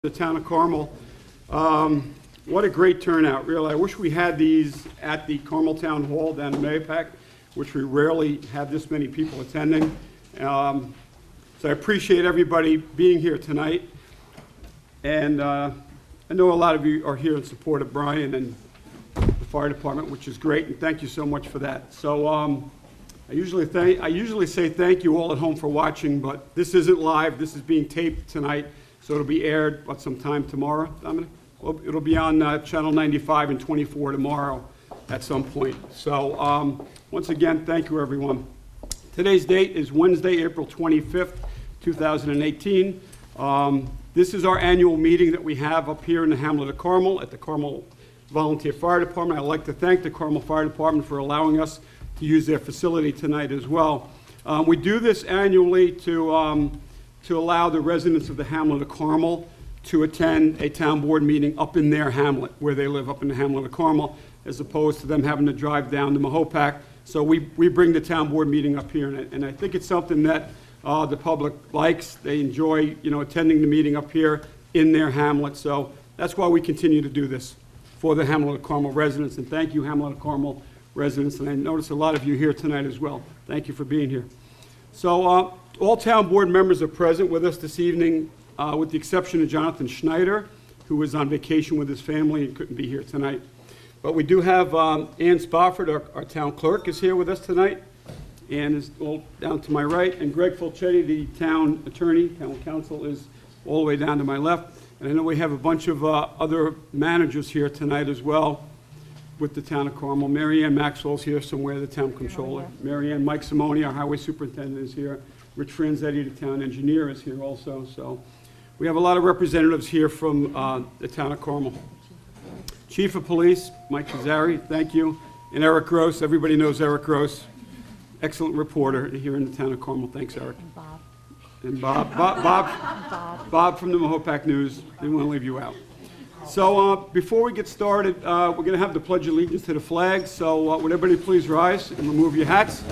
The town of Carmel. What a great turnout, really. I wish we had these at the Carmel Town Hall down in Mayapack, which we rarely have this many people attending. So I appreciate everybody being here tonight. And I know a lot of you are here in support of Brian and the fire department, which is great, and thank you so much for that. So I usually say thank you all at home for watching, but this isn't live. This is being taped tonight. So it'll be aired, sometime tomorrow, Dominic? Well, it'll be on Channel 95 and 24 tomorrow at some point. So once again, thank you, everyone. Today's date is Wednesday, April 25th, 2018. This is our annual meeting that we have up here in the hamlet of Carmel at the Carmel Volunteer Fire Department. I'd like to thank the Carmel Fire Department for allowing us to use their facility tonight as well. We do this annually to allow the residents of the hamlet of Carmel to attend a town board meeting up in their hamlet, where they live up in the hamlet of Carmel, as opposed to them having to drive down to Mahopac. So we bring the town board meeting up here, and I think it's something that the public likes. They enjoy, attending the meeting up here in their hamlet. So that's why we continue to do this for the hamlet of Carmel residents. And thank you, hamlet of Carmel residents. And I notice a lot of you here tonight as well. Thank you for being here. So all town board members are present with us this evening, with the exception of Jonathan Schneider, who is on vacation with his family and couldn't be here tonight. But we do have Ann Spofford, our town clerk, is here with us tonight. Ann is all down to my right, and Greg Fulchetti, the town attorney, town council, is all the way down to my left. And I know we have a bunch of other managers here tonight as well with the town of Carmel. Mary Ann Maxwell's here somewhere, the town controller. Mary Ann, Mike Simone, our highway superintendent, is here. Rich Franzetti, the town engineer, is here also. So we have a lot of representatives here from the town of Carmel. Chief of Police, Mike Cesari, thank you. And Eric Gross, everybody knows Eric Gross. Excellent reporter here in the town of Carmel. Thanks, Eric. And Bob. Bob from the Mahopac News. Didn't want to leave you out. So before we get started, we're going to have the Pledge of Allegiance to the flag. So would everybody please rise and remove your hats?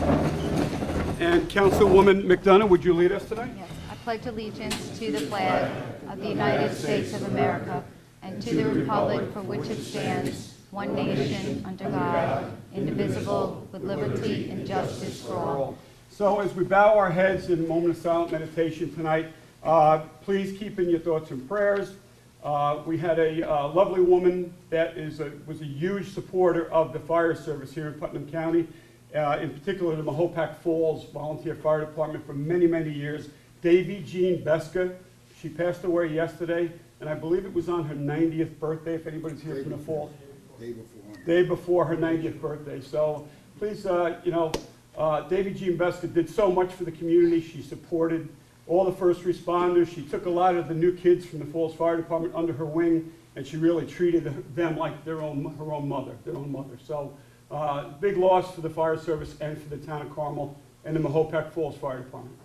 And Councilwoman McDonough, would you lead us today? Yes, I pledge allegiance to the flag of the United States of America and to the republic for which it stands, one nation, under God, indivisible, with liberty and justice for all. So as we bow our heads in a moment of silent meditation tonight, please keep in your thoughts and prayers. We had a lovely woman that was a huge supporter of the fire service here in Putnam County. In particular, the Mahopac Falls Volunteer Fire Department for many, many years. Davy Jean Beska, she passed away yesterday, and I believe it was on her 90th birthday, if anybody's here from the fall. Day before her 90th birthday. So please, Davy Jean Beska did so much for the community. She supported all the first responders. She took a lot of the new kids from the Falls Fire Department under her wing, and she really treated them like her own mother. So big loss for the fire service and for the town of Carmel and the Mahopac Falls Fire Department.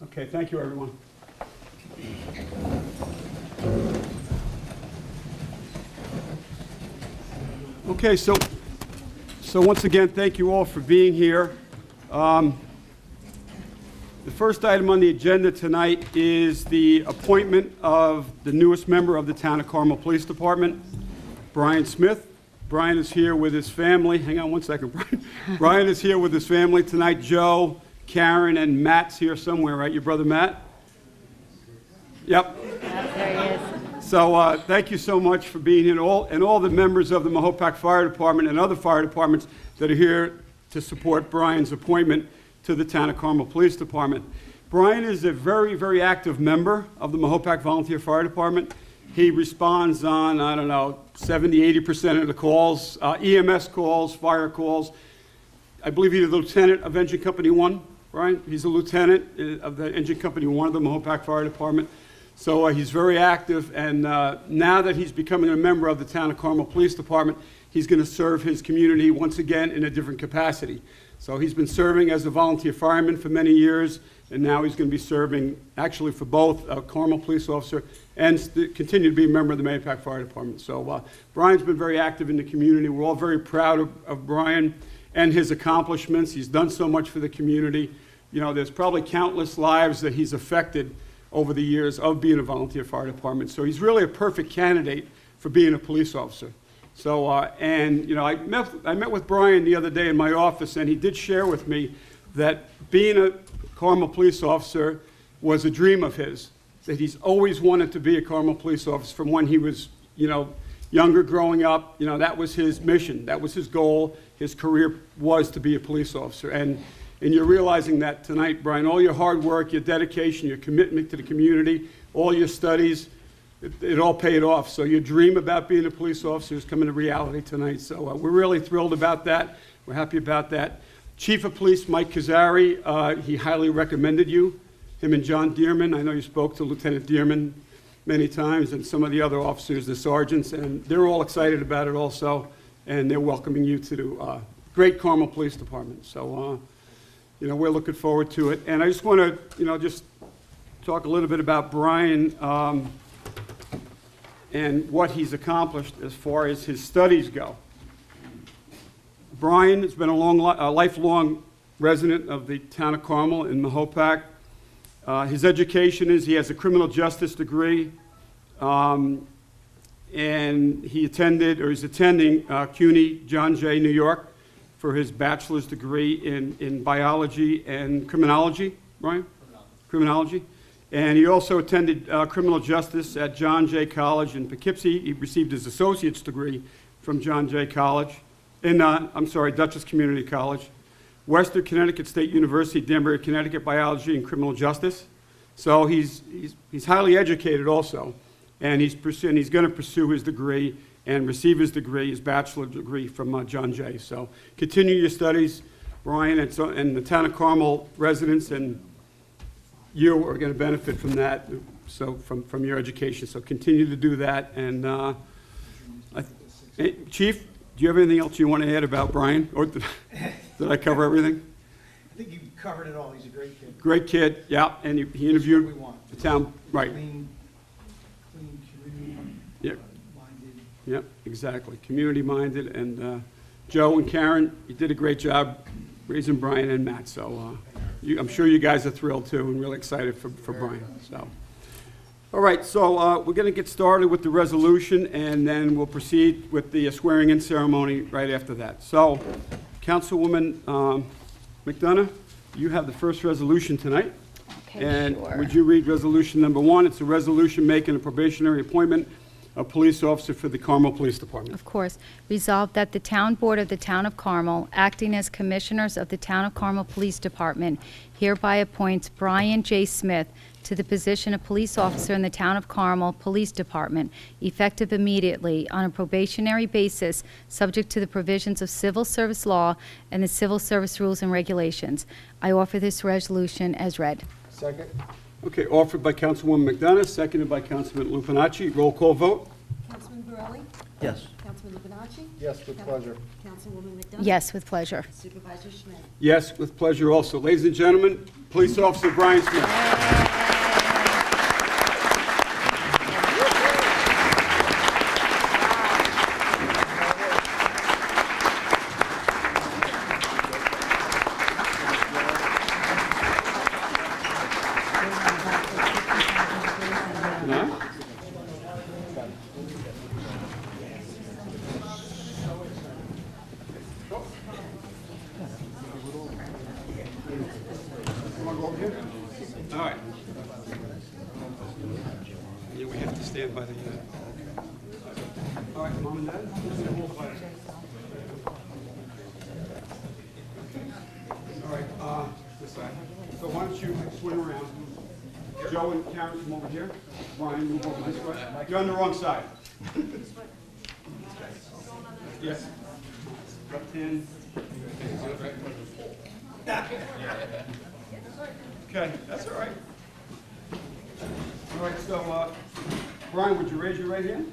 Okay, thank you, everyone. Okay, so once again, thank you all for being here. The first item on the agenda tonight is the appointment of the newest member of the Town of Carmel Police Department, Brian Smith. Brian is here with his family. Hang on one second, Brian. Brian is here with his family tonight. Joe, Karen, and Matt's here somewhere, right? Your brother Matt? Yep. There he is. So thank you so much for being here, and all the members of the Mahopac Fire Department and other fire departments that are here to support Brian's appointment to the Town of Carmel Police Department. Brian is a very, very active member of the Mahopac Volunteer Fire Department. He responds on, 70-80% of the calls, EMS calls, fire calls. I believe he's a lieutenant of Engine Company 1, Brian? He's a lieutenant of the Engine Company 1 of the Mahopac Fire Department. So he's very active, and now that he's becoming a member of the Town of Carmel Police Department, he's going to serve his community once again in a different capacity. So he's been serving as a volunteer fireman for many years, and now he's going to be serving actually for both a Carmel police officer and continue to be a member of the Mahopac Fire Department. So Brian's been very active in the community. We're all very proud of Brian, and his accomplishments. He's done so much for the community. You know, there's probably countless lives that he's affected over the years of being a volunteer fire department. So he's really a perfect candidate for being a police officer. So, and, you know, I met with Brian the other day in my office, and he did share with me that being a Carmel police officer was a dream of his, that he's always wanted to be a Carmel police officer from when he was, you know, younger growing up. You know, that was his mission, that was his goal. His career was to be a police officer. And you're realizing that tonight, Brian, all your hard work, your dedication, your commitment to the community, all your studies, it all paid off. So your dream about being a police officer is coming to reality tonight. So we're really thrilled about that. We're happy about that. Chief of Police Mike Kazari, he highly recommended you, him and John Dearman. I know you spoke to Lieutenant Dearman many times, and some of the other officers, the sergeants, and they're all excited about it also, and they're welcoming you to the great Carmel Police Department. So, you know, we're looking forward to it. And I just want to, you know, just talk a little bit about Brian and what he's accomplished as far as his studies go. Brian has been a lifelong resident of the town of Carmel in Mahopac. His education is he has a criminal justice degree, and he's attending CUNY John Jay, New York, for his bachelor's degree in biology and criminology, Brian? Criminology. And he also attended criminal justice at John Jay College in Poughkeepsie. He received his associate's degree from John Jay College, Dutchess Community College. Western Connecticut State University, Danbury, Connecticut, biology and criminal justice. So he's highly educated also, and he's going to pursue his degree and receive his degree, his bachelor's degree from John Jay. So continue your studies, Brian, and the town of Carmel residents and you are going to benefit from that, so from your education. So continue to do that. And Chief, do you have anything else you want to add about Brian? Or did I cover everything? I think you covered it all. He's a great kid. Great kid, yeah. And he interviewed That's what we want. the town, right. Clean, community-minded. Yep. Yep, exactly. Community-minded. And Joe and Karen, you did a great job raising Brian and Matt. So I'm sure you guys are thrilled too and really excited for Brian. So, all right, so we're going to get started with the resolution, and then we'll proceed with the swearing-in ceremony right after that. So, Councilwoman McDonough, you have the first resolution tonight. Okay, and sure. Would you read resolution number 1? It's a resolution making a probationary appointment of police officer for the Carmel Police Department. Of course. Resolved that the Town Board of the Town of Carmel, acting as Commissioners of the Town of Carmel Police Department, hereby appoints Brian J. Smith to the position of police officer in the Town of Carmel Police Department, effective immediately on a probationary basis, subject to the provisions of civil service law and the civil service rules and regulations. I offer this resolution as read. Second. Okay, offered by Councilwoman McDonough, seconded by Councilman Lupinacci. Roll call vote. Councilman Borelli? Yes. Councilman Lupinacci? Yes, with pleasure. Councilwoman McDonough? Yes, with pleasure. Supervisor Schmidt? Yes, with pleasure also. Ladies and gentlemen, Police Officer Brian Smith. All right. Yeah, we have to stand by the, all right, Mom and Dad? All right, this side. So why don't you swing around? Joe and Karen, come over here. Brian, move over this way. You're on the wrong side. Yes. Left hand. Okay, that's all right. All right, so, Brian, would you raise your right hand?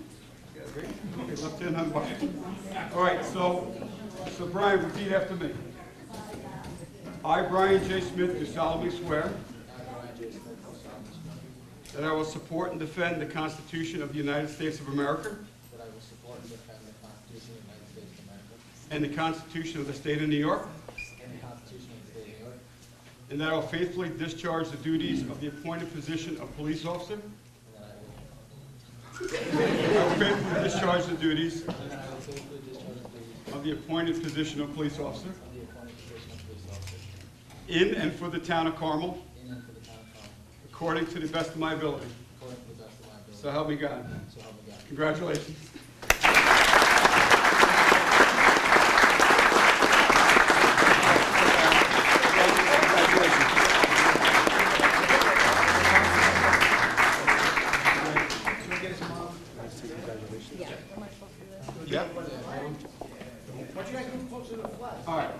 Okay, left hand on button. All right, so Brian, repeat after me. I, Brian J. Smith, do solemnly swear that I will support and defend the Constitution of the United States of America that I will support and defend the Constitution of the United States of America and the Constitution of the State of New York, and the Constitution of the State of New York, and that I will faithfully discharge the duties of the appointed position of police officer. and that I will faithfully discharge the duties I will faithfully discharge the duties of the appointed position of police officer of the appointed position of police officer in and for the town of Carmel, in and for the town of Carmel, according to the best of my ability. according to the best of my ability. So help me God. So help me God. Congratulations. Can we get his mom? Yep. Why don't you guys move closer to the flag? All right.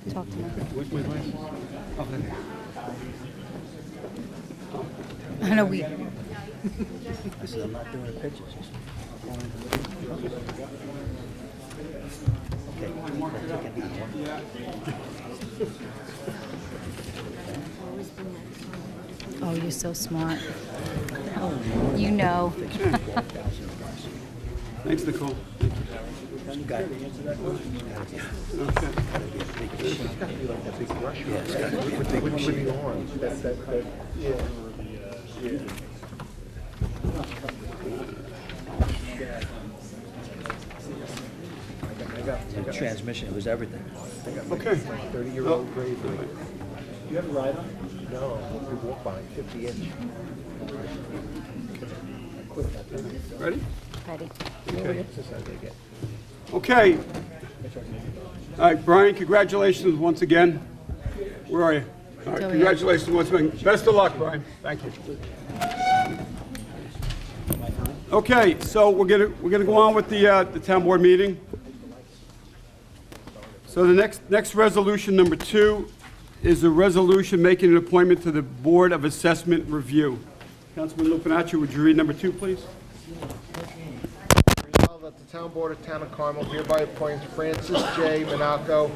Talk to me. I know we. I said, I'm not doing the pictures. Oh, you're so smart. You know. Thanks, Nicole. You got it. Okay. It's got to be like that big brush. Yeah, it's got to be with the orange. Yeah. The transmission, it was everything. Okay. 30-year-old grade. You have a ride on? No, we walk by 50-inch. I quit that time. Ready? Ready. Okay. Exercise I get. Okay. All right, Brian, congratulations once again. Where are you? All right, Over here. congratulations once again. Best of luck, Brian. Thank you. Okay, so we're gonna go on with the town board meeting. So the next resolution, number 2, is a resolution making an appointment to the Board of Assessment Review. Councilman Lupinacci, would you read number 2, please? Resolved that that the Town Board of Town of Carmel hereby appoints Francis J. Monaco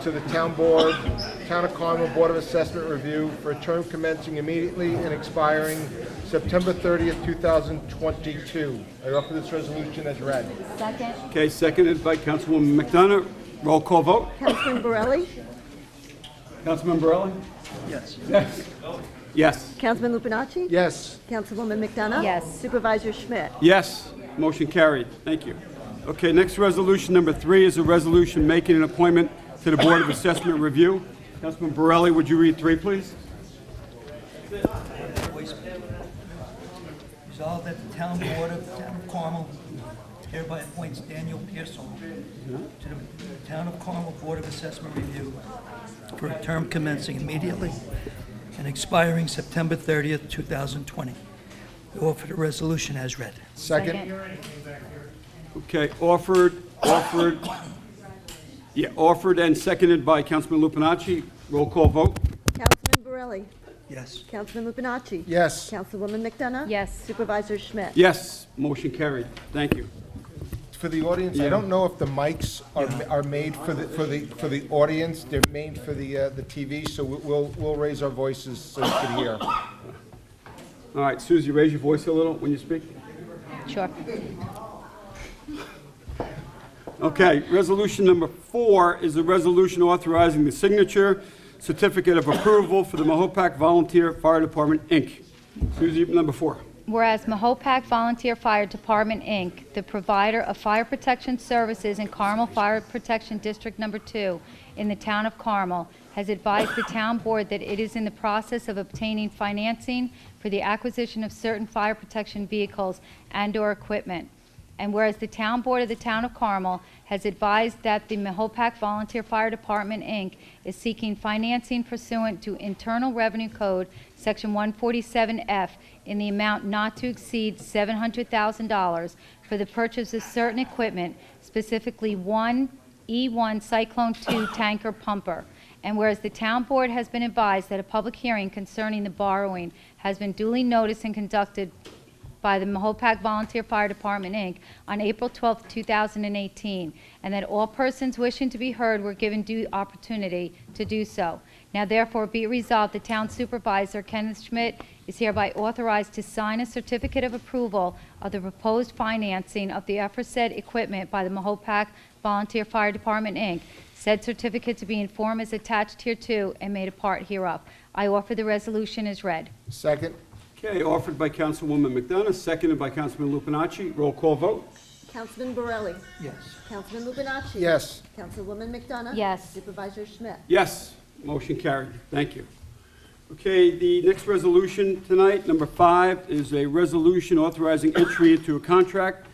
to the Town of Carmel Board of Assessment Review for a term commencing immediately and expiring September 30th, 2022. I offer this resolution as read. Second. Okay, seconded by Councilwoman McDonough. Roll call vote. Councilman Borelli? Councilman Borelli? Yes. Yes. Yes. Councilman Lupinacci? Yes. Councilwoman McDonough? Yes. Supervisor Schmidt? Yes. Motion carried. Thank you. Okay, next resolution, number 3, is a resolution making an appointment to the Board of Assessment Review. Councilman Borelli, would you read 3, please? Resolved that the Town Board of Carmel hereby appoints Daniel Pearson to the Town of Carmel Board of Assessment Review for a term commencing immediately and expiring September 30th, 2020. I offer the resolution as read. Second. Okay, offered and seconded by Councilman Lupinacci. Roll call vote. Councilman Borelli? Yes. Councilman Lupinacci? Yes. Councilwoman McDonough? Yes. Supervisor Schmidt? Yes. Motion carried. Thank you. For the audience, I don't know if the mics are made for the audience. They're made for the TV, so we'll raise our voices so you can hear. All right, Susie, raise your voice a little when you speak. Sure. Okay, resolution number 4 is a resolution authorizing the signature certificate of approval for the Mahopac Volunteer Fire Department, Inc. Susie, number 4. Whereas Mahopac Volunteer Fire Department, Inc., the provider of fire protection services in Carmel Fire Protection District Number 2 in the town of Carmel, has advised the town board that it is in the process of obtaining financing for the acquisition of certain fire protection vehicles and/or equipment. And whereas the town board of the town of Carmel has advised that the Mahopac Volunteer Fire Department, Inc. is seeking financing pursuant to Internal Revenue Code, Section 147F, in the amount not to exceed $700,000 for the purchase of certain equipment, specifically one E1 Cyclone 2 tanker pumper. And whereas the town board has been advised that a public hearing concerning the borrowing has been duly noticed and conducted by the Mahopac Volunteer Fire Department, Inc. on April 12, 2018, and that all persons wishing to be heard were given due opportunity to do so. Now therefore be it resolved, the town supervisor, Kenneth Schmidt, is hereby authorized to sign a certificate of approval of the proposed financing of the aforesaid equipment by the Mahopac Volunteer Fire Department, Inc. Said certificate to be in form as attached hereto and made a part hereof. I offer the resolution as read. Second. Okay, offered by Councilwoman McDonough, seconded by Councilman Lupinacci. Roll call vote. Councilman Borelli? Yes. Councilman Lupinacci? Yes. Councilwoman McDonough? Yes. Supervisor Schmidt? Yes, motion carried. Thank you. Okay, the next resolution tonight, number 5, is a resolution authorizing entry into a contract.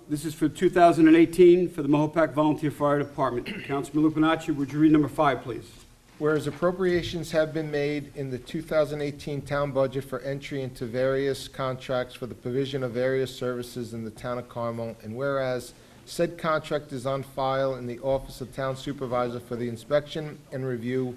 This is for 2018 for the Mahopac Volunteer Fire Department. Councilman Lupinacci, would you read number 5, please? Whereas appropriations have been made in the 2018 town budget for entry into various contracts for the provision of various services in the town of Carmel, and whereas said contract is on file in the Office of Town Supervisor for the inspection and review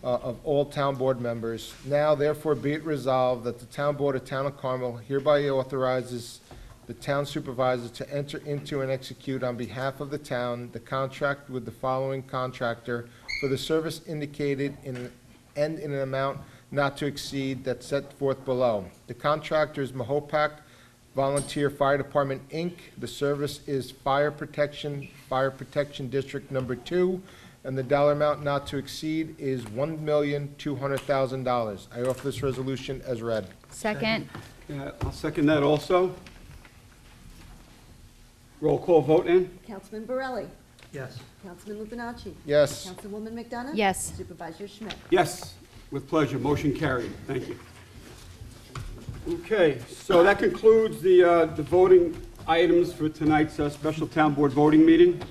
of all town board members, now therefore be it resolved that the town board of Town of Carmel hereby authorizes the town supervisor to enter into and execute on behalf of the town the contract with the following contractor for the service indicated in an amount not to exceed that set forth below. The contractor is Mahopac Volunteer Fire Department, Inc. The service is Fire Protection District Number 2, and the dollar amount not to exceed is $1,200,000. I offer this resolution as read. Second. I'll second that also. Roll call vote, Ann? Councilman Borelli? Yes. Councilman Lupinacci? Yes. Councilwoman McDonough? Yes. Supervisor Schmidt? Yes, with pleasure. Motion carried. Thank you. Okay, so that concludes the voting items for tonight's special town board voting meeting.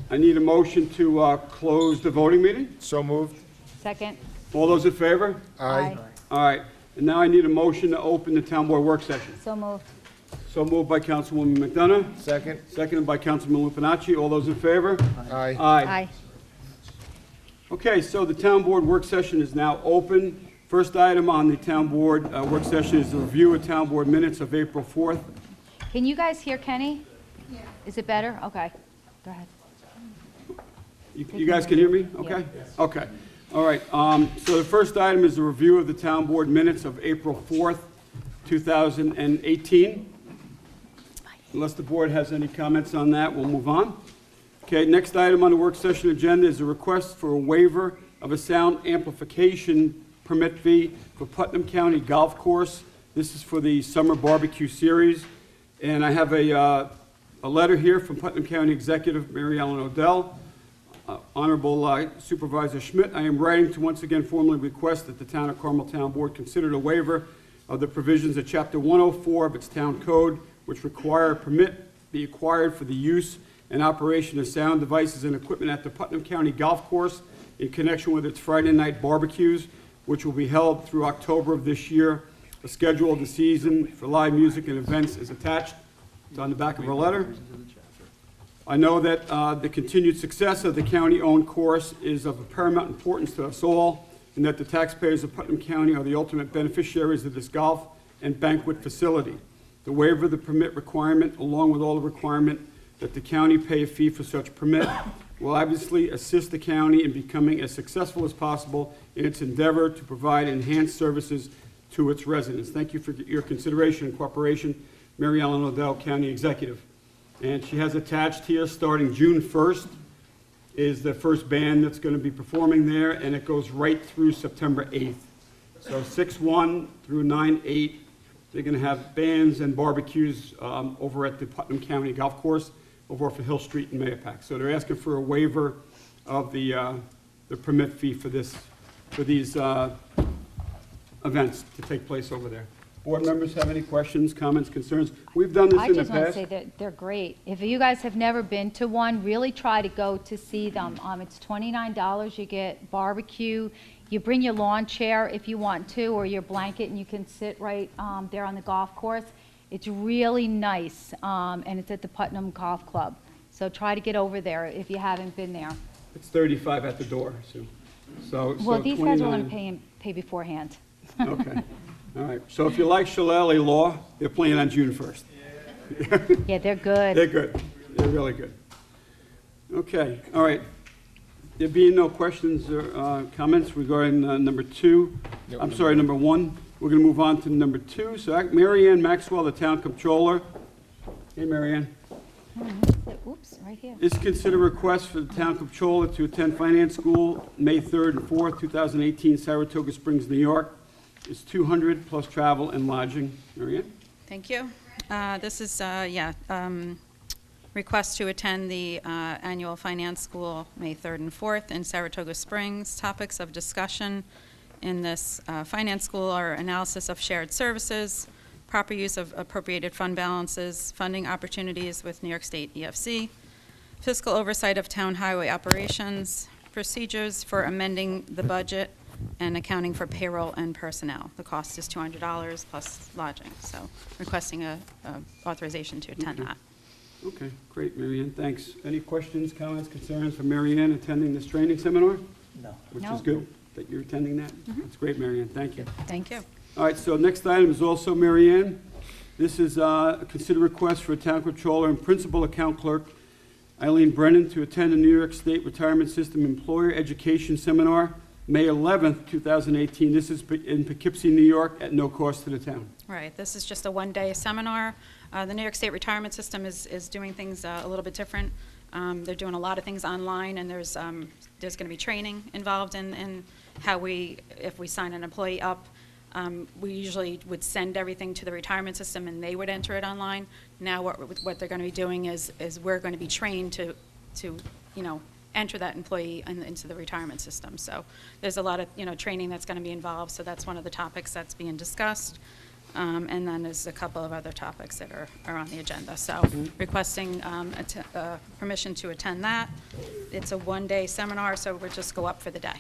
I need a motion to close the voting meeting. So moved. Second. All those in favor? Aye. All right, and now I need a motion to open the town board work session. So moved. So moved by Councilwoman McDonough, Second. seconded by Councilman Lupinacci. All those in favor? Aye. Aye. Okay, so the town board work session is now open. First item on the town board work session is the review of town board minutes of April 4th, Can you guys hear Kenny? Yeah. Is it better? Okay, go ahead. You guys can hear me? Okay? Okay. All right. So the first item is the review of the town board minutes of April 4th, 2018. Unless the board has any comments on that, we'll move on. Okay, next item on the work session agenda is a request for a waiver of a sound amplification permit fee for Putnam County Golf Course. This is for the Summer Barbecue Series. And I have a letter here from Putnam County Executive Mary Ellen Odell. Honorable Supervisor Schmidt, I am writing to once again formally request that the Town of Carmel Town Board consider a waiver of the provisions of Chapter 104 of its town code, which require a permit be acquired for the use and operation of sound devices and equipment at the Putnam County Golf Course in connection with its Friday night barbecues, which will be held through October of this year. A schedule of the season for live music and events is attached. It's on the back of our letter. I know that the continued success of the county-owned course is of paramount importance to us all, and that the taxpayers of Putnam County are the ultimate beneficiaries of this golf and banquet facility. The waiver of the permit requirement, along with all the requirement that the county pay a fee for such permit, will obviously assist the county in becoming as successful as possible in its endeavor to provide enhanced services to its residents. Thank you for your consideration and cooperation, Mary Ellen Odell, County Executive. And she has attached here, starting June 1st, is the first band that's going to be performing there, and it goes right through September 8th. So 6/1 through 9/8, they're going to have bands and barbecues over at the Putnam County Golf Course over off of Hill Street in Mayapack. So they're asking for a waiver of the permit fee for these events to take place over there. Board members have any questions, comments, concerns? We've done this I in the past. just want to say that they're great. If you guys have never been to one, really try to go to see them. It's $29. You get barbecue. You bring your lawn chair if you want to, or your blanket, and you can sit right there on the golf course. It's really nice, and it's at the Putnam Golf Club. So try to get over there if you haven't been there. It's $35 at the door, Sue. So Well, these guys are going $29. to pay beforehand. Okay, all right. So if you like Shillelagh Law, they're playing on June 1st. Yeah, they're good. They're good. They're really good. Okay, all right. There being no questions or comments regarding number 2, I'm sorry, number 1, we're going to move on to number 2. So Mary Ann Maxwell, the Town Comptroller. Hey, Mary Ann. Oops, right here. Is consider request for the Town Comptroller to attend Finance School May 3rd and 4th, 2018, Saratoga Springs, New York. It's $200 plus travel and lodging. Mary Ann? Thank you. This is, request to attend the annual finance school May 3rd and 4th in Saratoga Springs. Topics of discussion in this finance school are analysis of shared services, proper use of appropriated fund balances, funding opportunities with New York State EFC, fiscal oversight of town highway operations, procedures for amending the budget, and accounting for payroll and personnel. The cost is $200 plus lodging, so requesting a authorization to attend that. Okay, great, Mary Ann, thanks. Any questions, comments, concerns for Mary Ann attending this training seminar? No. Which No. is good that you're attending that. That's great, Mary Ann, thank you. Thank you. All right, so next item is also Mary Ann. This is a consider request for a town controller and principal account clerk, Eileen Brennan, to attend the New York State Retirement System Employer Education Seminar, May 11th, 2018. This is in Poughkeepsie, New York, at no cost to the town. Right, this is just a one-day seminar. The New York State Retirement System is doing things a little bit different. They're doing a lot of things online, and there's going to be training involved in how if we sign an employee up, we usually would send everything to the retirement system, and they would enter it online. Now what they're going to be doing is we're going to be trained to enter that employee into the retirement system. So there's a lot of training that's going to be involved. So that's one of the topics that's being discussed. And then there's a couple of other topics that are on the agenda. So requesting permission to attend that. It's a one-day seminar, so we'll just go up for the day.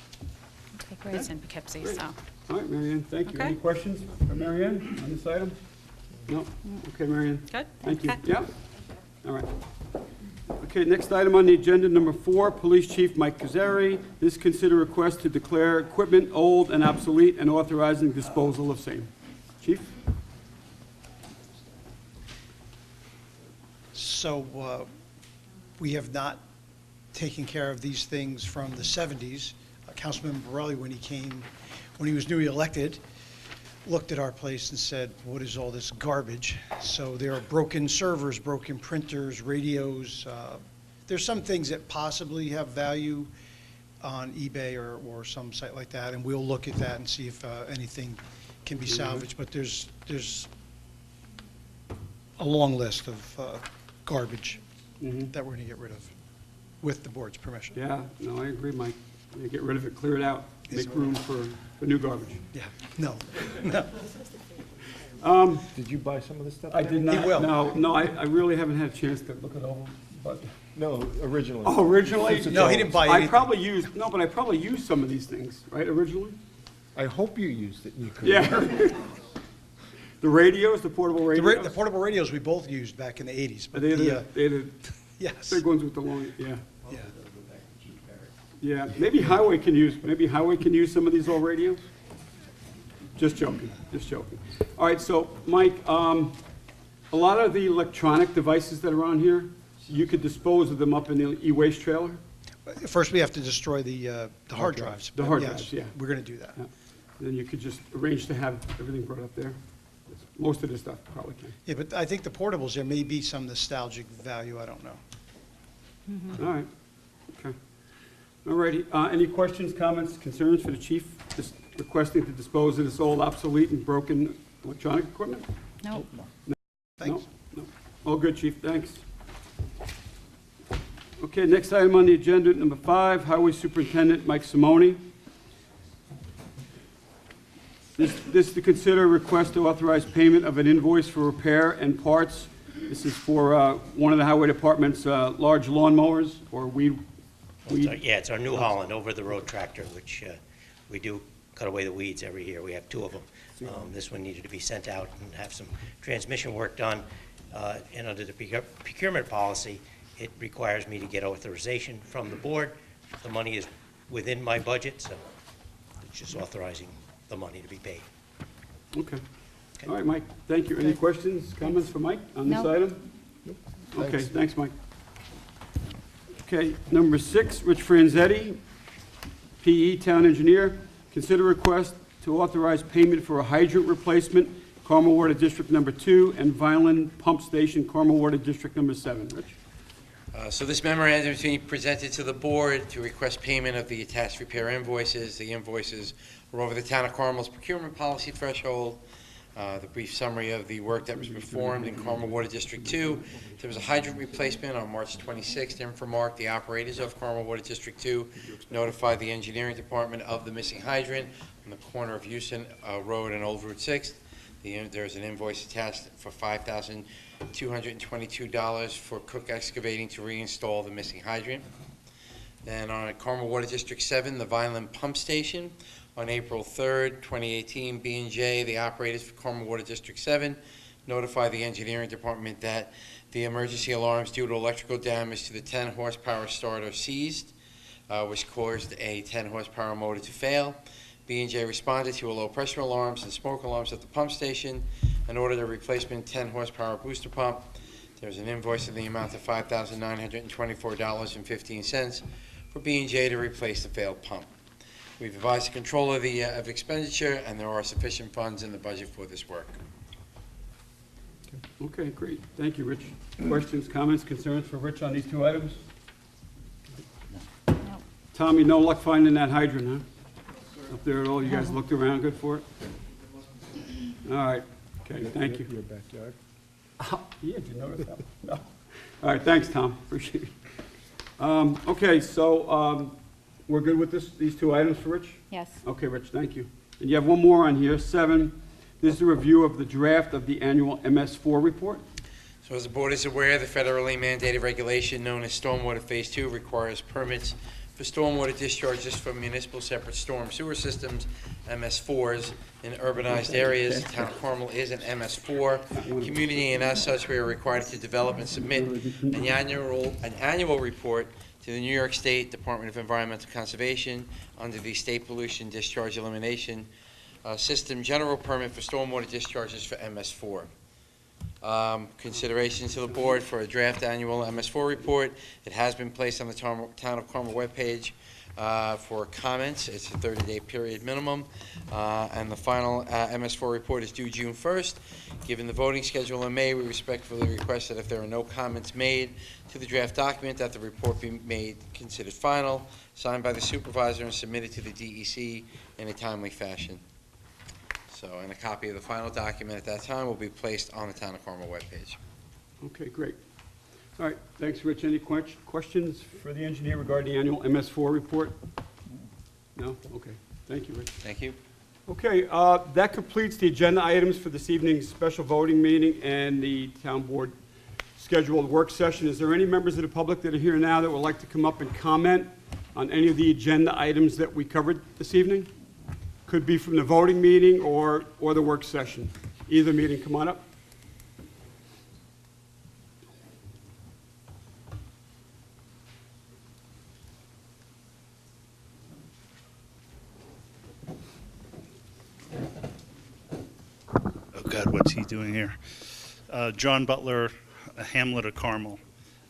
Okay, great. It's in Poughkeepsie, so. All right, Mary Ann, thank you. Okay. Any questions for Mary Ann on this item? No? Okay, Mary Ann. Good? Thank you. Okay. Yeah? All right. Okay, next item on the agenda, number 4, Police Chief Mike Kazari. This consider request to declare equipment old and obsolete and authorizing disposal of same. Chief? We have not taken care of these things from the 70s. Councilman Borelli, when he was newly elected, looked at our place and said, what is all this garbage? So there are broken servers, broken printers, radios. There's some things that possibly have value on eBay or some site like that, and we'll look at that and see if anything can be salvaged. But there's a long list of garbage that we're going to get rid of, with the board's permission. Yeah, no, I agree, Mike. Yeah, get rid of it, clear it out, make room for new garbage. Yeah, no. Did you buy some of this stuff? I did not, will. no, I really haven't had a chance to look it over, but, No, originally. oh, originally? No, he didn't buy I anything. probably used, no, but I probably used some of these things, right, originally? I hope you used it and you could. Yeah. The radios, the portable The radios? portable radios we both used back in the 80s, but They had the, the yes. big ones with the long, yeah. Yeah. Yeah, maybe Highway can use some of these old radios? Just joking, just joking. All right, so, Mike, a lot of the electronic devices that are on here, you could dispose of them up in the e-waste trailer? First, we have to destroy the hard drives. The but hard yes, drives, yeah. We're going to do that. Yeah. Then you could just arrange to have everything brought up there? Most of this stuff probably can. Yeah, but I think the portables, there may be some nostalgic value, I don't know. All right, okay. All righty, any questions, comments, concerns for the chief just requesting to dispose of this old obsolete and broken electronic equipment? Nope. Thanks. No. All good, chief, thanks. Okay, next item on the agenda, number 5, Highway Superintendent Mike Simone. This to consider a request to authorize payment of an invoice for repair and parts. This is for one of the highway department's large lawnmowers or weed. Yeah, it's our New Holland over-the-road tractor, which we do cut away the weeds every year. We have 2 of them. This one needed to be sent out and have some transmission work done. And under the procurement policy, it requires me to get authorization from the board. The money is within my budget, so it's just authorizing the money to be paid. Okay. All right, Mike, thank you. Any questions, comments for Mike on this No. item? Okay, thanks, Mike. Okay, number 6, Rich Franzetti, PE Town Engineer. Consider request to authorize payment for a hydrant replacement, Carmel Water District Number 2, and Vineland Pump Station, Carmel Water District Number 7. Rich? So this memorandum is being presented to the board to request payment of the attached repair invoices. The invoices were over the Town of Carmel's procurement policy threshold. The brief summary of the work that was performed in Carmel Water District 2. There was a hydrant replacement on March 26th. Infomark, the operators of Carmel Water District 2, notified the engineering department of the missing hydrant on the corner of Houston Road and Old Route 6. There's an invoice attached for $5,222 for Cook Excavating to reinstall the missing hydrant. Then on Carmel Water District 7, the Vineland Pump Station, on April 3rd, 2018, B&J, the operators for Carmel Water District 7, notified the engineering department that the emergency alarms due to electrical damage to the 10-horsepower starter seized, which caused a 10-horsepower motor to fail. B&J responded to a low-pressure alarms and smoke alarms at the pump station and ordered a replacement 10-horsepower booster pump. There's an invoice in the amount of $5,924.15 for B&J to replace the failed pump. We've advised the controller of expenditure, and there are sufficient funds in the budget for this work. Okay, great. Thank you, Rich. Questions, comments, concerns for Rich on these 2 items? Nope. Tommy, no luck finding that hydrant, huh? Up there at all, you guys looked around good for it? All right, okay, thank you. Your backyard. Oh, yeah, did you notice that? No. All right, thanks, Tom, appreciate it. Okay, so we're good with these 2 items for Rich? Yes. Okay, Rich, thank you. And you have one more on here, 7. This is a review of the draft of the annual MS4 report. So as the board is aware, the federally mandated regulation known as Stormwater Phase 2 requires permits for stormwater discharges from municipal separate storm sewer systems, MS4s, in urbanized areas. The Town of Carmel is an MS4 community, and as such, we are required to develop and submit an annual report to the New York State Department of Environmental Conservation under the State Pollution Discharge Elimination System General Permit for stormwater discharges for MS4. Consideration to the board for a draft annual MS4 report. It has been placed on the Town of Carmel webpage for comments. It's a 30-day period minimum, and the final MS4 report is due June 1st. Given the voting schedule in May, we respectfully request that if there are no comments made to the draft document, that the report be made considered final, signed by the supervisor, and submitted to the DEC in a timely fashion. So, and a copy of the final document at that time will be placed on the Town of Carmel webpage. Okay, great. All right, thanks, Rich. Any questions for the engineer regarding the annual MS4 report? No? Okay, thank you, Rich. Thank you. Okay, that completes the agenda items for this evening's special voting meeting and the town board scheduled work session. Is there any members of the public that are here now that would like to come up and comment on any of the agenda items that we covered this evening? Could be from the voting meeting or the work session. Either meeting, come on up. Oh God, what's he doing here? John Butler, a Hamlet of Carmel.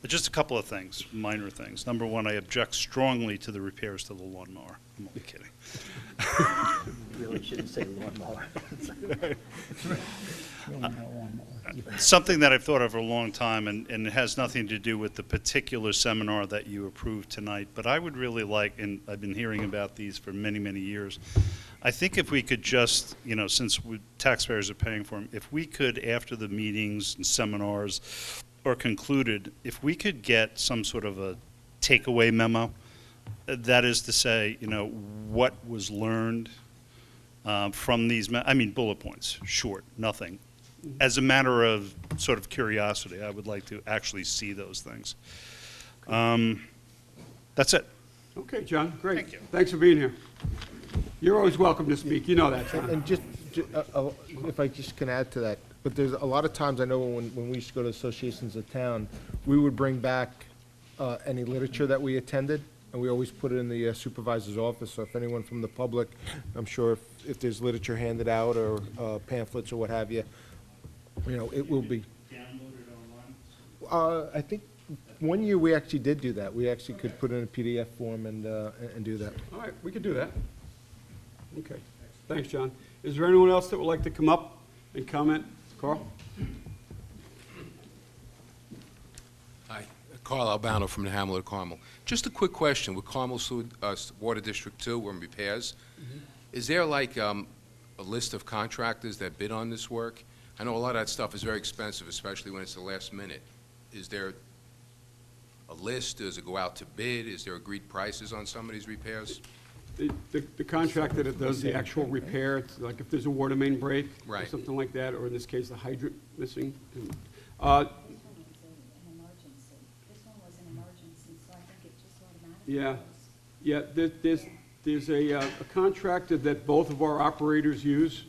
Just a couple of things, minor things. Number one, I object strongly to the repairs to the lawnmower. I'm only kidding. Really shouldn't say lawnmower. Something that I've thought of for a long time, and it has nothing to do with the particular seminar that you approved tonight, but I would really like, and I've been hearing about these for many, many years, I think if we could just, since taxpayers are paying for them, if we could, after the meetings and seminars are concluded, if we could get some sort of a takeaway memo, that is to say, what was learned from these, bullet points, short, nothing. As a matter of sort of curiosity, I would like to actually see those things. That's it. Okay, John, great. Thank you. Thanks for being here. You're always welcome to speak. You know that, John. And just, if I just can add to that, but there's a lot of times I know when we used to go to associations of town, we would bring back any literature that we attended, and we always put it in the supervisor's office. So if anyone from the public, I'm sure if there's literature handed out or pamphlets or what have you, it will be. Downloaded online? I think one year we actually did do that. We actually could put in a PDF form and do that. All right, we could do that. Okay, thanks, John. Is there anyone else that would like to come up and comment? Carl? Hi, Carl Albano from the Hamlet of Carmel. Just a quick question. With Carmel Water District 2, we're in repairs. Is there like a list of contractors that bid on this work? I know a lot of that stuff is very expensive, especially when it's the last minute. Is there a list? Does it go out to bid? Is there agreed prices on some of these repairs? The contractor that does the actual repair, it's like if there's a water main break or Right. something like that, or in this case, the hydrant missing. This one was an emergency. This one was an emergency, so I think it just automatically Yeah, there's a contractor that both of our operators use,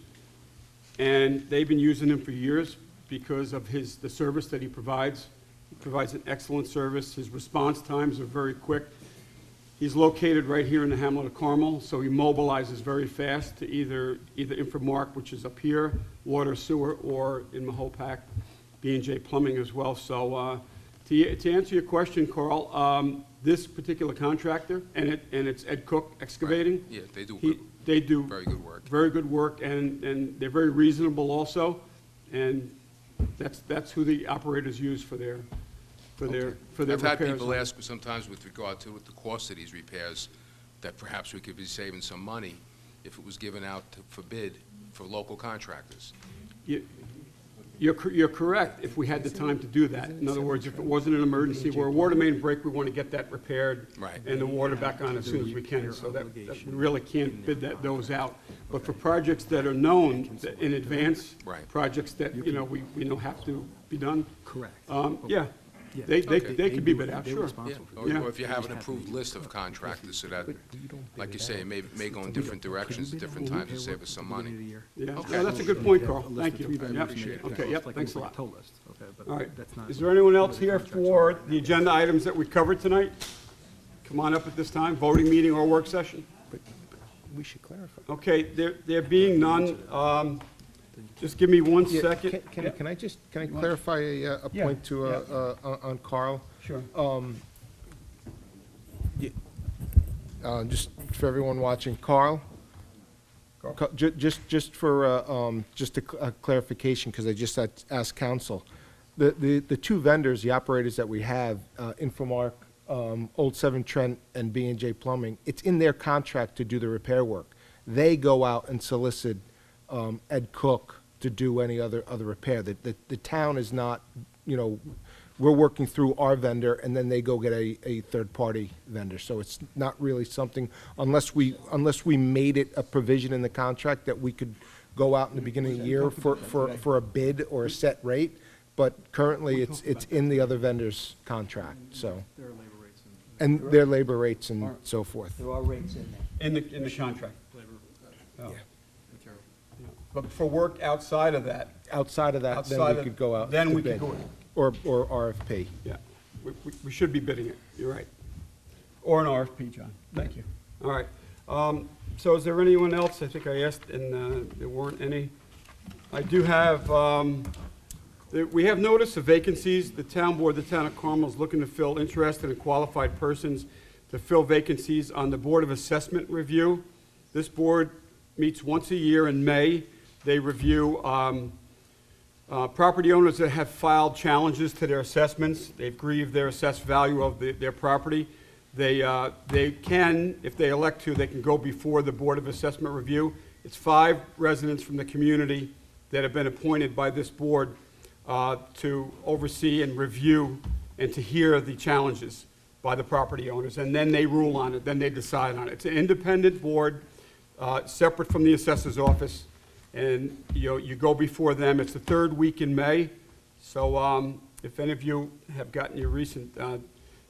and they've been using him for years because of the service that he provides. He provides an excellent service. His response times are very quick. He's located right here in the Hamlet of Carmel, so he mobilizes very fast to either Infomark, which is up here, water, sewer, or in Mahopac, B&J Plumbing as well. So to answer your question, Carl, this particular contractor, and it's Ed Cook Excavating. Yeah, they do They do very good work. very good work, and they're very reasonable also, and that's who the operators use for their repairs. I've had people ask sometimes with regard to the cost of these repairs, that perhaps we could be saving some money if it was given out for bid for local contractors. You're correct, if we had the time to do that. In other words, if it wasn't an emergency, where a water main break, we want to get that repaired. Right. And the water back on as soon as we can, so that we really can't bid those out. But for projects that are known in advance. Right. Projects that, we know have to be done. Correct. Yeah, they could be bid out, sure. Yeah, Yeah. or if you have an approved list of contractors, so that, like you say, it may go in different directions at different times to save us some money. Yeah, Okay. no, that's a good point, Carl. Thank you. I Yep. appreciate it. Okay, yep, thanks a lot. All All right. Is there anyone else here for the agenda items that we covered tonight? Come on up at this time, voting meeting or work session. We should clarify. Okay, there being none, Just give me one Yeah, second. Can I clarify a Yeah, point to, on Carl? Sure. Just for everyone watching, Carl? Just for, just a clarification, because I just asked council. The two vendors, the operators that we have, Infomark, Old Seven Trent, and B&J Plumbing, it's in their contract to do the repair work. They go out and solicit Ed Cook to do any other repair. The town is not, we're working through our vendor, and then they go get a third-party vendor. So it's not really something, unless we made it a provision in the contract that we could go out in the beginning of the year for a bid or a set rate, but currently it's in the other vendor's contract, so. And their labor rates and so forth. There are rates in there. In the contract. Oh. Yeah. But for work outside of that, Outside of that, then Outside we of- could go out then to we could bid. go- Or RFP. yeah, we should be bidding it, you're right. Or an RFP, John, thank you. All right, so is there anyone else? I think I asked and there weren't any. I do have, we have notice of vacancies. The town board, the town of Carmel is looking to fill interested and qualified persons to fill vacancies on the Board of Assessment Review. This board meets once a year in May. They review property owners that have filed challenges to their assessments. They've grieved their assessed value of their property. They can, if they elect to, they can go before the Board of Assessment Review. It's 5 residents from the community that have been appointed by this board to oversee and review and to hear the challenges by the property owners. And then they rule on it, then they decide on it. It's an independent board, separate from the assessor's office. And you go before them. It's the 3rd week in May. So if any of you have gotten your recent,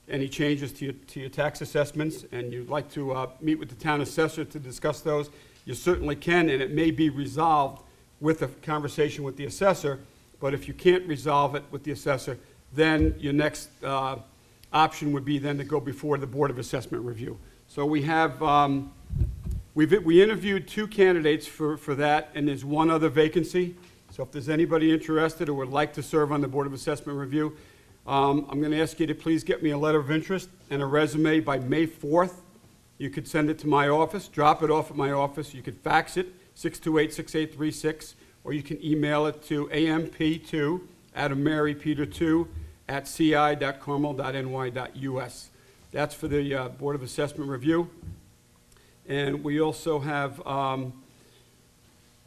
any changes to your tax assessments and you'd like to meet with the town assessor to discuss those, you certainly can, and it may be resolved with a conversation with the assessor. But if you can't resolve it with the assessor, then your next option would be then to go before the Board of Assessment Review. So we have, we interviewed 2 candidates for that, and there's 1 other vacancy. So if there's anybody interested or would like to serve on the Board of Assessment Review, I'm going to ask you to please get me a letter of interest and a resume by May 4th. You could send it to my office, drop it off at my office. You could fax it, 628-6836, or you can email it to amp2 @marypeter2@ci.carmel.ny.us. That's for the Board of Assessment Review. And we also have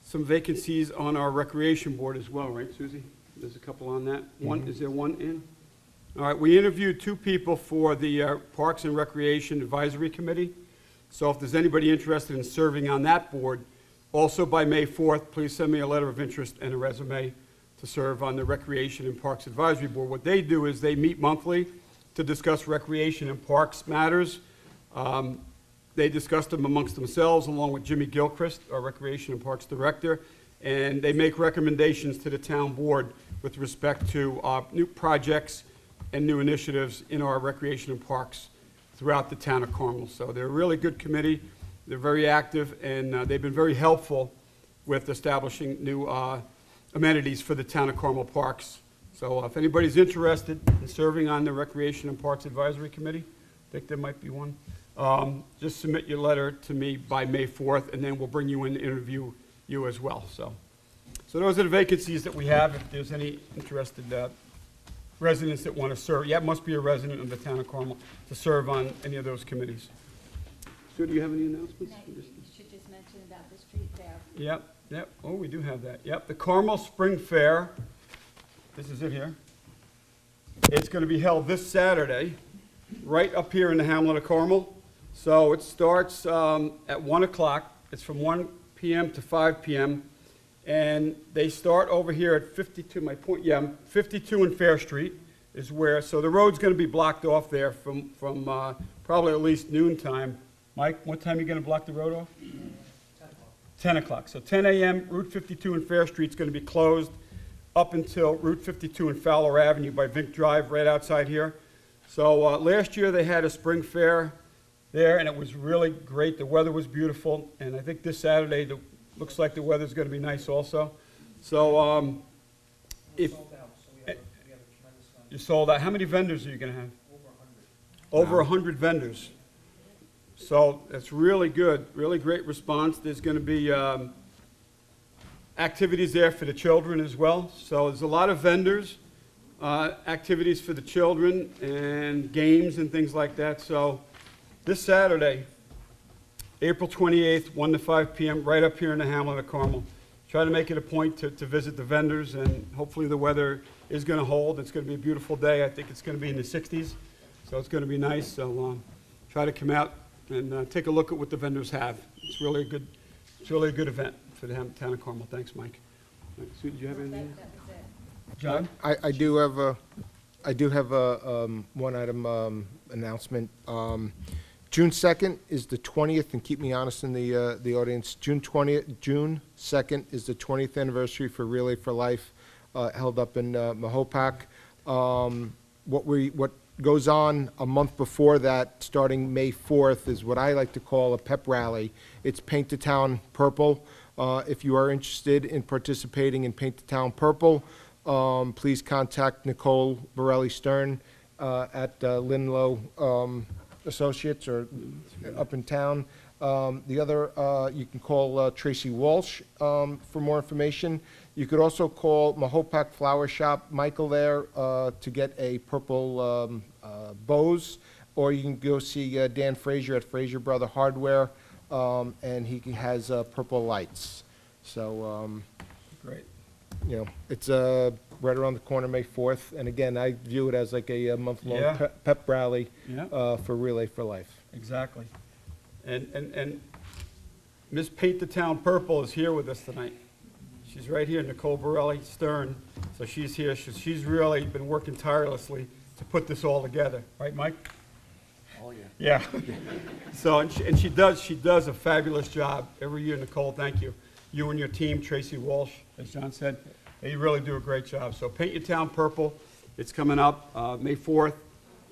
some vacancies on our Recreation Board as well, right, Susie? There's a couple on that. Is there one in? All right, we interviewed 2 people for the Parks and Recreation Advisory Committee. So if there's anybody interested in serving on that board, also by May 4th, please send me a letter of interest and a resume to serve on the Recreation and Parks Advisory Board. What they do is they meet monthly to discuss recreation and parks matters. They discuss them amongst themselves, along with Jimmy Gilchrist, our Recreation and Parks Director, and they make recommendations to the town board with respect to new projects and new initiatives in our recreation and parks throughout the town of Carmel. So they're a really good committee. They're very active, and they've been very helpful with establishing new amenities for the town of Carmel parks. So if anybody's interested in serving on the Recreation and Parks Advisory Committee, I think there might be one. Just submit your letter to me by May 4th, and then we'll bring you in to interview you as well. So those are the vacancies that we have. If there's any interested residents that want to serve, yeah, it must be a resident of the town of Carmel to serve on any of those committees. Sue, do you have any announcements? You should just mention about the street fair. Yep. Oh, we do have that. Yep, the Carmel Spring Fair. This is it here. It's going to be held this Saturday, right up here in the hamlet of Carmel. So it starts at 1 o'clock. It's from 1 p.m. to 5 p.m. And they start over here at 52, 52 and Fair Street is where, so the road's going to be blocked off there from probably at least noon time. Mike, what time are you going to block the road off? 10 o'clock. So 10 a.m., Route 52 and Fair Street's going to be closed up until Route 52 and Fowler Avenue by Vink Drive, right outside here. So last year they had a spring fair there, and it was really great. The weather was beautiful, and I think this Saturday looks like the weather's going to be nice also. So, if, you sold out, how many vendors are you gonna have? Over 100 vendors. So that's really good, really great response. There's gonna be, activities there for the children as well. So there's a lot of vendors, activities for the children, and games and things like that. So this Saturday, April 28th, 1 to 5 p.m., right up here in the hamlet of Carmel. Try to make it a point to visit the vendors, and hopefully the weather is going to hold. It's going to be a beautiful day. I think it's going to be in the 60s, so it's going to be nice. So try to come out and take a look at what the vendors have. It's really a good event for the town of Carmel. Thanks, Mike. Sue, did you have anything? John? I do have a one item announcement. June 2nd is the 20th, and keep me honest in the audience, June 2nd is the 20th anniversary for Relay for Life, held up in Mahopac. What goes on a month before that, starting May 4th, is what I like to call a pep rally. It's Paint the Town Purple. If you are interested in participating in Paint the Town Purple, please contact Nicole Borelli-Stern at Linlow Associates or up in town. The other, you can call Tracy Walsh for more information. You could also call Mahopac Flower Shop, Michael there, to get a purple bows, or you can go see Dan Frazier at Frazier Brother Hardware, and he has purple lights. So, Great. you know, it's right around the corner, May 4th. And again, I view it as like a month-long Yeah. pep rally Yeah. for Relay for Life. Exactly. And Miss Paint the Town Purple is here with us tonight. She's right here, Nicole Borelli Stern. So she's here. She's really been working tirelessly to put this all together. Right, Mike? Oh, yeah. Yeah. So, and she does a fabulous job every year, Nicole, thank you. You and your team, Tracy Walsh, as John said, they really do a great job. So Paint Your Town Purple, it's coming up May 4th.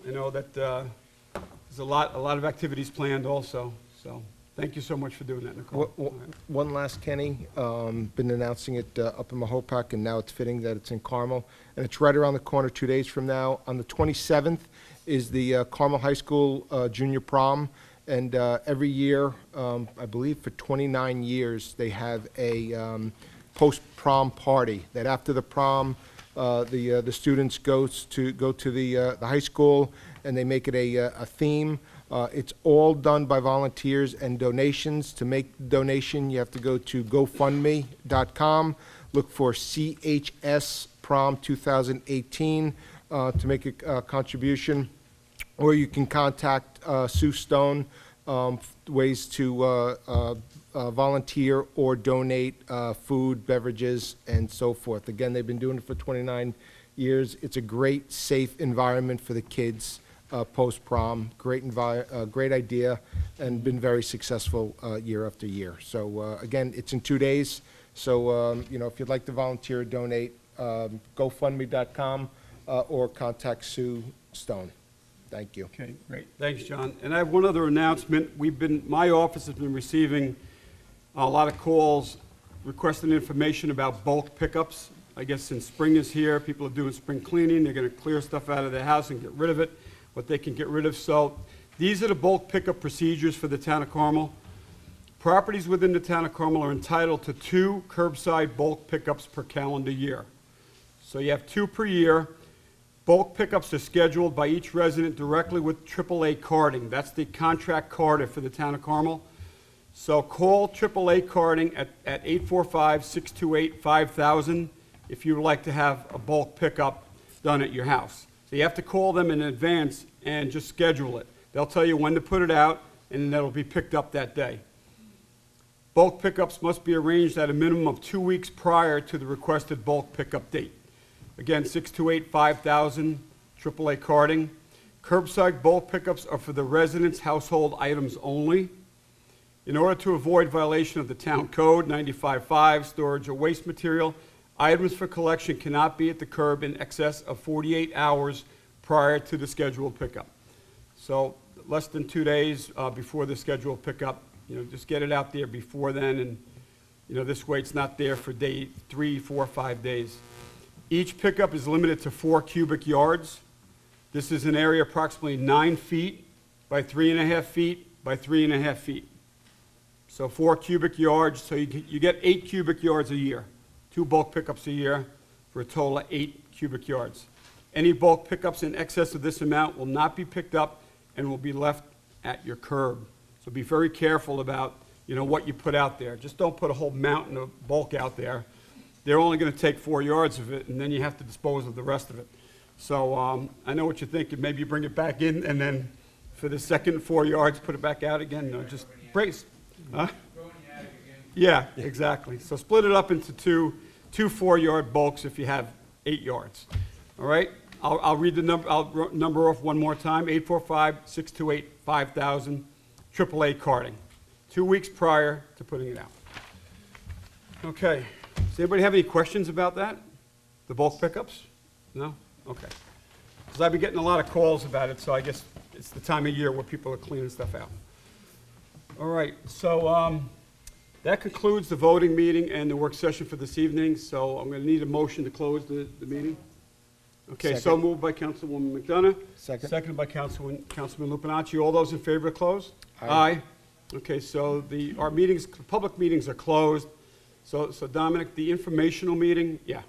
I know that there's a lot of activities planned also. So thank you so much for doing that, Nicole. One last, Kenny, been announcing it up in Mahopac, and now it's fitting that it's in Carmel. And it's right around the corner 2 days from now. On the 27th is the Carmel High School Junior Prom. And every year, I believe for 29 years, they have a post-prom party. That after the prom, the students go to the high school, and they make it a theme. It's all done by volunteers and donations. To make the donation, you have to go to GoFundMe.com, look for CHS Prom 2018 to make a contribution. Or you can contact Sue Stone, ways to volunteer or donate food, beverages, and so forth. Again, they've been doing it for 29 years. It's a great, safe environment for the kids post-prom. Great idea, and been very successful year after year. So again, it's in 2 days. So you know, if you'd like to volunteer or donate, GoFundMe.com or contact Sue Stone. Thank you. Okay, great. Thanks, John. And I have one other announcement. My office has been receiving a lot of calls requesting information about bulk pickups. I guess since spring is here, people are doing spring cleaning. They're going to clear stuff out of their house and get rid of it, what they can get rid of. So these are the bulk pickup procedures for the town of Carmel. Properties within the town of Carmel are entitled to 2 curbside bulk pickups per calendar year. So you have 2 per year. Bulk pickups are scheduled by each resident directly with AAA Carding. That's the contract carder for the town of Carmel. So call AAA Carding at 845-628-5000 if you would like to have a bulk pickup done at your house. So you have to call them in advance and just schedule it. They'll tell you when to put it out, and then it'll be picked up that day. Bulk pickups must be arranged at a minimum of 2 weeks prior to the requested bulk pickup date. Again, 628-5000, AAA Carding. Curbside bulk pickups are for the residents' household items only. In order to avoid violation of the town code, 95.5, storage of waste material, items for collection cannot be at the curb in excess of 48 hours prior to the scheduled pickup. So less than 2 days before the scheduled pickup, you know, just get it out there before then, and This way it's not there for day 3, 4, 5 days. Each pickup is limited to 4 cubic yards. This is an area approximately 9 feet by 3.5 feet by 3.5 feet. So 4 cubic yards, so you get 8 cubic yards a year. 2 bulk pickups a year for a total of 8 cubic yards. Any bulk pickups in excess of this amount will not be picked up and will be left at your curb. So be very careful about, what you put out there. Just don't put a whole mountain of bulk out there. They're only going to take 4 yards of it, and then you have to dispose of the rest of it. So I know what you're thinking. Maybe you bring it back in, and then for the second 4 yards, put it back out again. No, just brace. Huh? Yeah, exactly. So split it up into two 4-yard bulks if you have 8 yards. All right? I'll read the number. I'll number off one more time. 845-628-5000, AAA carting. 2 weeks prior to putting it out. Okay. Does anybody have any questions about that? The bulk pickups? No? Okay. Because I've been getting a lot of calls about it, so I guess it's the time of year where people are cleaning stuff out. All right. So that concludes the voting meeting and the work session for this evening. So I'm going to need a motion to close the meeting. Okay, so Second. moved by Councilwoman McDonough. Second. Seconded by Councilman Lupinacci. All those in favor of close? Aye. Okay, so our meetings, public meetings are closed. So Dominic, the informational meeting, yeah,